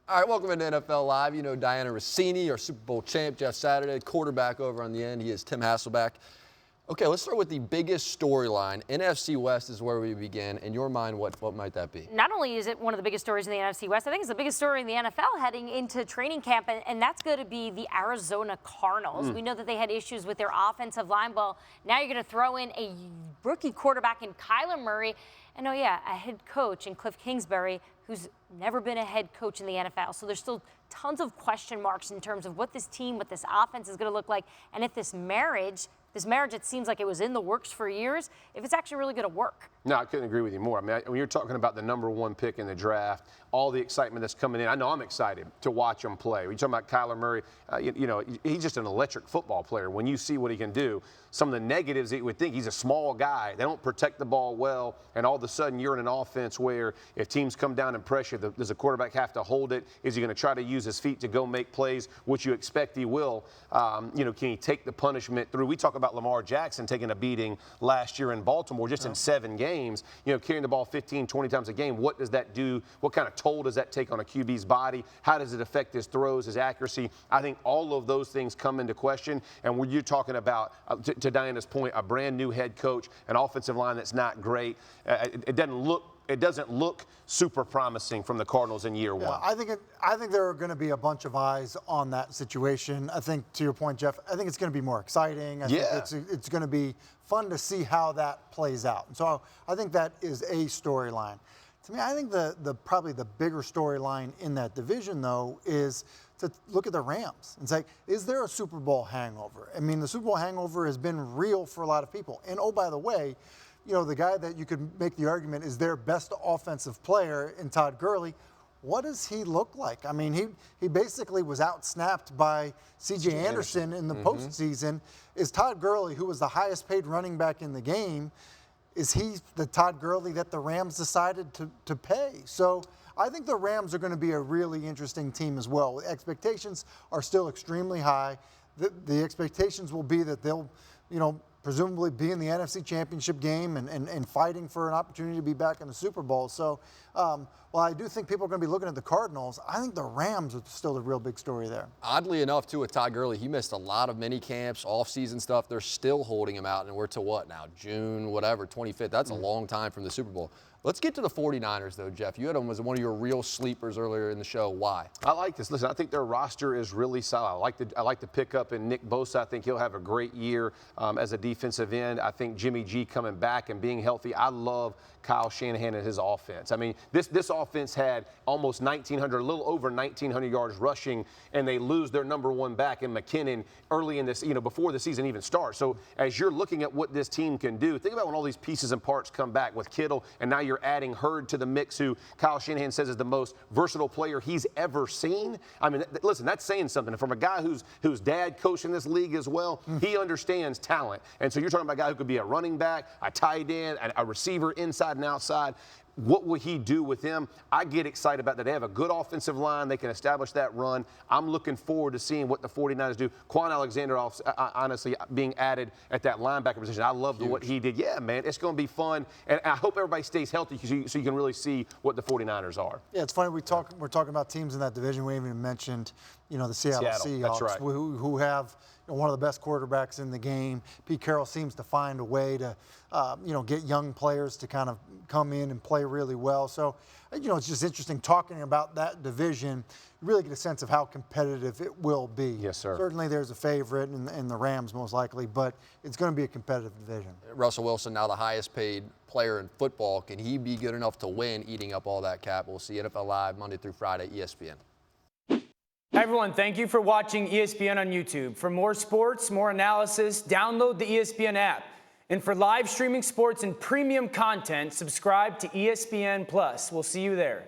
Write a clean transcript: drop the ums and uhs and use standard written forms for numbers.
All right, welcome into NFL Live. You know Diana Rossini, our Super Bowl champ, Jeff Saturday, quarterback over on the end. He is Tim Hasselback. Okay, let's start with the biggest storyline. NFC West is where we begin. In your mind, what might that be? Not only is it one of the biggest stories in the NFC West, I think it's the biggest story in the NFL heading into training camp, and that's going to be the Arizona Cardinals. We know that they had issues with their offensive line. Well, now you're going to throw in a rookie quarterback in Kyler Murray, and a head coach in Cliff Kingsbury, who's never been a head coach in the NFL. So there's still tons of question marks in terms of what this team, what this offense is going to look like, and if this marriage, it seems like it was in the works for years, if it's actually really going to work. No, I couldn't agree with you more. I mean, when you're talking about the #1 pick in the draft, all the excitement that's coming in, I know I'm excited to watch him play. When you're talking about Kyler Murray, he's just an electric football player. When you see what he can do, some of the negatives that you would think, he's a small guy. They don't protect the ball well, and all of a sudden you're in an offense where if teams come down and pressure, does the quarterback have to hold it? Is he going to try to use his feet to go make plays, which you expect he will? Can he take the punishment through? We talk about Lamar Jackson taking a beating last year in Baltimore just in 7 games, carrying the ball 15, 20 times a game. What does that do? What kind of toll does that take on a QB's body? How does it affect his throws, his accuracy? I think all of those things come into question. And when you're talking about, to Diana's point, a brand new head coach, an offensive line that's not great, it doesn't look super promising from the Cardinals in year one. I think there are going to be a bunch of eyes on that situation. I think, to your point, Jeff, I think it's going to be more exciting. I think it's going to be fun to see how that plays out. And so I think that is a storyline. To me, I think probably the bigger storyline in that division, though, is to look at the Rams and say, is there a Super Bowl hangover? I mean, the Super Bowl hangover has been real for a lot of people. And, oh, by the way, the guy that you could make the argument is their best offensive player in Todd Gurley, what does he look like? I mean, he basically was outsnapped by C.J. Anderson in the postseason. Is Todd Gurley, who was the highest paid running back in the game, is he the Todd Gurley that the Rams decided to pay? So I think the Rams are going to be a really interesting team as well. Expectations are still extremely high. The expectations will be that they'll, presumably be in the NFC Championship game and fighting for an opportunity to be back in the Super Bowl. So while I do think people are going to be looking at the Cardinals, I think the Rams are still the real big story there. Oddly enough, too, with Todd Gurley, he missed a lot of mini camps, off-season stuff. They're still holding him out, and we're to what now? June, whatever, 25th. That's a long time from the Super Bowl. Let's get to the 49ers, though, Jeff. You had them as one of your real sleepers earlier in the show. Why? I like this. Listen, I think their roster is really solid. I like the pickup in Nick Bosa. I think he'll have a great year as a defensive end. I think Jimmy G coming back and being healthy. I love Kyle Shanahan and his offense. I mean, this offense had almost 1,900, a little over 1,900 yards rushing, and they lose their #1 back in McKinnon early in this, before the season even starts. So as you're looking at what this team can do, think about when all these pieces and parts come back with Kittle, and now you're adding Hurd to the mix, who Kyle Shanahan says is the most versatile player he's ever seen. I mean, listen, that's saying something. From a guy whose dad coached in this league as well, he understands talent. And so you're talking about a guy who could be a running back, a tight end, a receiver inside and outside. What will he do with them? I get excited about that. They have a good offensive line. They can establish that run. I'm looking forward to seeing what the 49ers do. Quan Alexander, honestly, being added at that linebacker position. I loved what he did. Yeah, man, it's going to be fun. And I hope everybody stays healthy so you can really see what the 49ers are. Yeah, it's funny. We're talking about teams in that division. We even mentioned, the Seattle Seahawks, that's right. who have one of the best quarterbacks in the game. Pete Carroll seems to find a way to, get young players to kind of come in and play really well. So, it's just interesting talking about that division. You really get a sense of how competitive it will be. Yes, sir. Certainly there's a favorite in the Rams most likely, but it's going to be a competitive division. Russell Wilson, now the highest paid player in football. Can he be good enough to win, eating up all that cap? We'll see NFL Live Monday through Friday, ESPN. Hi everyone, thank you for watching ESPN on YouTube. For more sports, more analysis, download the ESPN app. And for live streaming sports and premium content, subscribe to ESPN+. We'll see you there.